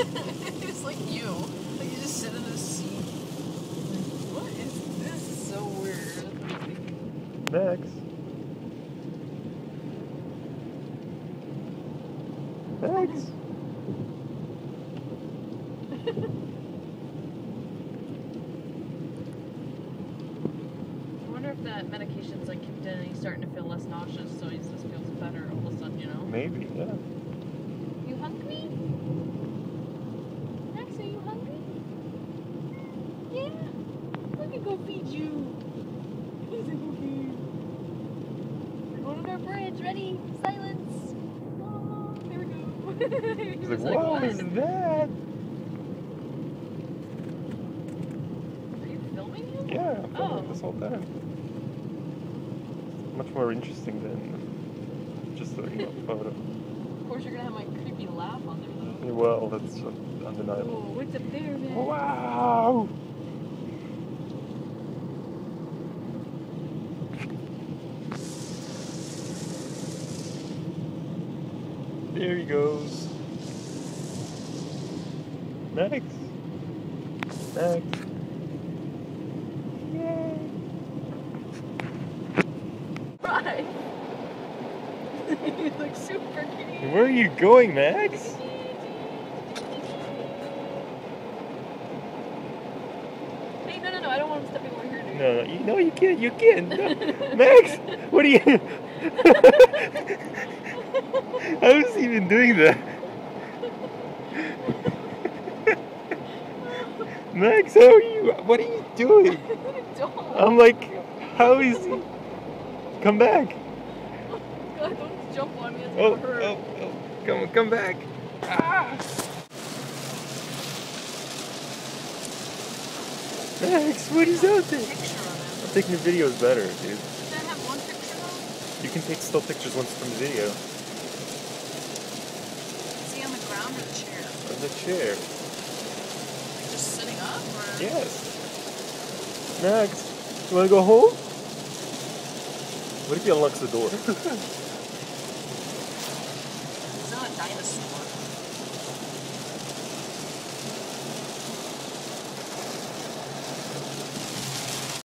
It's like you. Like you just sit in a seat. What is this? This is so weird. Max. Max. I wonder if that medication's like kicked in and he's starting to feel less nauseous, so he just feels better all of a sudden, you know? Maybe, yeah. You hungry? Max, are you hungry? Yeah. Let me go feed you. He's like, okay. We're going to our bridge. Ready? Silence. Oh, there we go. He's like, what was that? Are you filming him? Yeah, I'm filming Oh. this whole time. Much more interesting than just a photo. Of course, you're going to have my creepy laugh on there, though. Well, that's undeniable. Oh, what's up there, man? Wow! There he goes. Max. Max. Yay. Right. You look super cute. Where are you going, Max? Hey, no, I don't want him stepping over here, dude. No, you can't. You can't. No. Max, what are you? How is he even doing that? Max, how are you? What are you doing? Don't. I'm like, how is he? Come back. God, don't jump on me. It's Oh, gonna hurt. oh, come back. Ah. Max, what is out there? Picture of him. I'm taking the videos better, dude. Does that have one picture though? You can take still pictures once from the video. Is he on the ground or the chair? On the chair. Like just sitting up or? Yes. Max, you wanna go home? What if he unlocks the door? He's not a dinosaur.